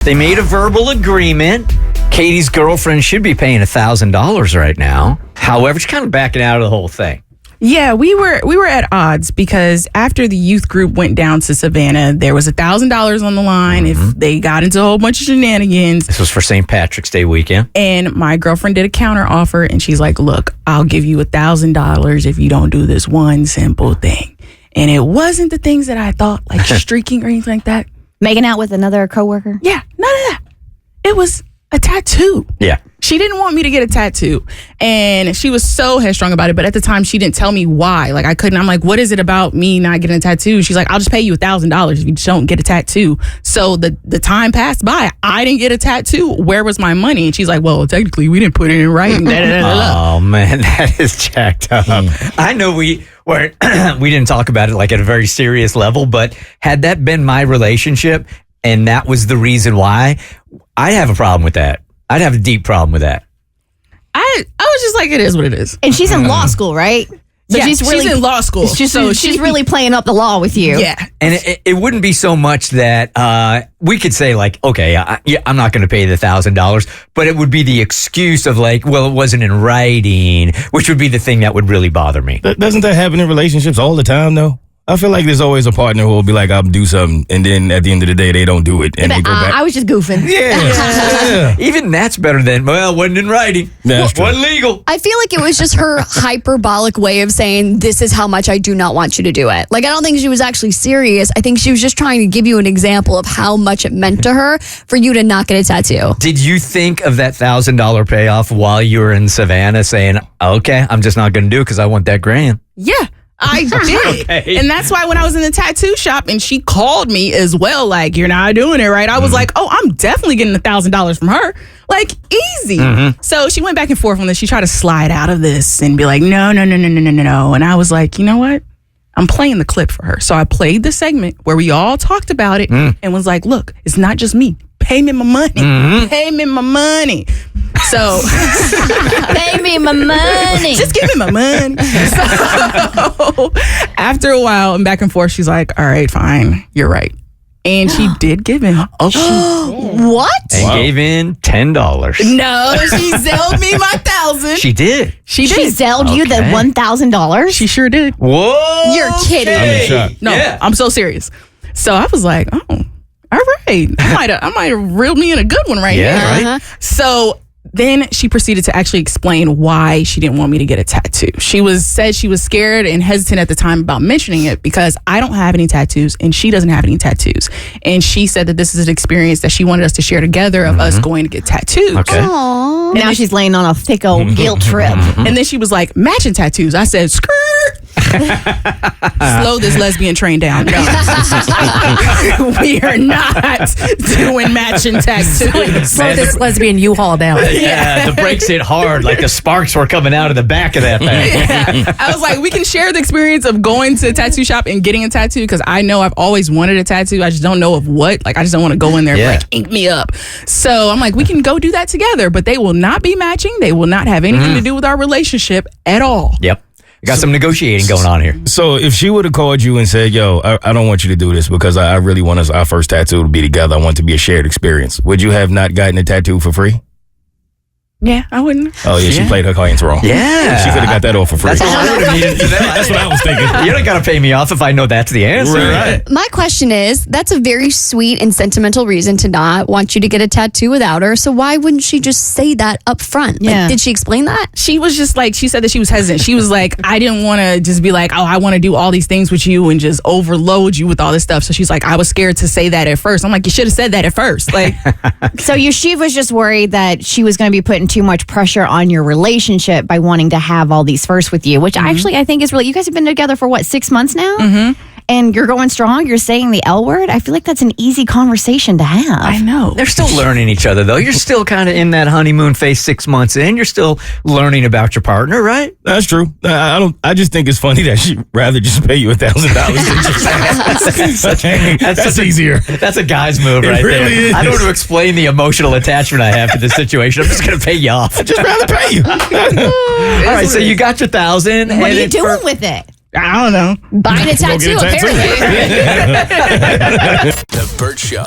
They made a verbal agreement. Keity's girlfriend should be paying $1,000 right now. However, she's kind of backing out of the whole thing. Yeah, we were at odds because after the youth group went down to Savannah, there was $1,000 on the line if they got into a whole bunch of shenanigans. This was for St. Patrick's Day weekend. And my girlfriend did a counter offer, and she's like, look, I'll give you $1,000 if you don't do this one simple thing. And it wasn't the things that I thought, like streaking or anything like that. Making out with another coworker? Yeah, none of that. It was a tattoo. Yeah. She didn't want me to get a tattoo. And she was so headstrong about it. But at the time, she didn't tell me why. Like, I couldn't. I'm like, what is it about me not getting a tattoo? She's like, I'll just pay you $1,000 if you don't get a tattoo. So the time passed by. I didn't get a tattoo. Where was my money? And she's like, well, technically, we didn't put it in writing. Oh, man, that is jacked up. I know we didn't talk about it like at a very serious level, but had that been my relationship and that was the reason why, I'd have a problem with that. I'd have a deep problem with that. I was just like, it is what it is. And she's in law school, right? So yeah, she's in law school. She's really playing up the law with you. Yeah. And it wouldn't be so much that we could say like, okay, I'm not going to pay the $1,000, but it would be the excuse of like, well, it wasn't in writing, which would be the thing that would really bother me. Doesn't that happen in relationships all the time, though? I feel like there's always a partner who will be like, I'll do something, and then at the end of the day, they don't do it, and they go back. I was just goofing. Yeah. Even that's better than, well, it wasn't in writing. That's true. Wasn't legal. I feel like it was just her hyperbolic way of saying, this is how much I do not want you to do it. Like, I don't think she was actually serious. I think she was just trying to give you an example of how much it meant to her for you to not get a tattoo. Did you think of that $1,000 payoff while you were in Savannah saying, okay, I'm just not going to do it because I want that grand? Yeah. I did. Okay. And that's why when I was in the tattoo shop and she called me as well, like, you're not doing it right. I was like, oh, I'm definitely getting $1,000 from her. Like, easy. So she went back and forth on this. She tried to slide out of this and be like, no. And I was like, you know what? I'm playing the clip for her. So I played the segment where we all talked about it and was like, look, it's not just me. Pay me my money. Pay me my money. So Pay me my money. just give me my money. So after a while and back and forth, she's like, all right, fine. You're right. And she did give in. What? And gave in $10. No, she zelled me my $1,000. She did. She did. She zelled you the Okay. $1,000? She sure did. Whoa. You're kidding. I'm in shock. No, Yeah. I'm so serious. So I was like, oh, all right. I might have reeled me in a good one right Yeah, here. right. So then she proceeded to actually explain why she didn't want me to get a tattoo. She said she was scared and hesitant at the time about mentioning it because I don't have any tattoos and she doesn't have any tattoos. And she said that this is an experience that she wanted us to share together of us going to get tattoos. Okay. Aww. Now she's laying on a thick old guilt trip. And then she was like, matching tattoos. I said, skirt. Slow this lesbian train down. No. We are not doing matching tattoos. Slow this lesbian U-Haul down. Yeah, the brakes hit hard, like the sparks were coming out of the back of that thing. Yeah. I was like, we can share the experience of going to a tattoo shop and getting a tattoo because I know I've always wanted a tattoo. I just don't know of what. Like, I just don't want to go in there and like ink me up. So I'm like, we can go do that together, but they will not be matching. They will not have anything to do with our relationship at all. Yep. We got some negotiating going on here. So if she would have called you and said, yo, I don't want you to do this because I really want our first tattoo to be together. I want it to be a shared experience. Would you have not gotten a tattoo for free? Yeah, I wouldn't. Oh, yeah, she played her cards wrong. Yeah. She could have got that off for free. That's all I would have needed to know. That's what I was thinking. You don't got to pay me off if I know that's the answer. Right. My question is, that's a very sweet and sentimental reason to not want you to get a tattoo without her. So why wouldn't she just say that up front? Yeah. Like, did she explain that? She was just like, she said that she was hesitant. She was like, I didn't want to just be like, oh, I want to do all these things with you and just overload you with all this stuff. So she's like, I was scared to say that at first. I'm like, you should have said that at first. Like, So she was just worried that she was going to be putting too much pressure on your relationship by wanting to have all these firsts with you, which actually I think is really, you guys have been together for what, 6 months now? And you're going strong. You're saying the L word. I feel like that's an easy conversation to have. I know. They're still learning each other, though. You're still kind of in that honeymoon phase 6 months in. You're still learning about your partner, right? That's true. I just think it's funny that she'd rather just pay you $1,000 That's easier. That's a guy's move right really there. is. I don't want to explain the emotional attachment I have to this situation. I'm just going to pay you off. I'd just rather pay you. All right, so you got your $1,000. What are you doing with it? I don't know. Buying a tattoo, Go get a tattoo. apparently. The Bert Show.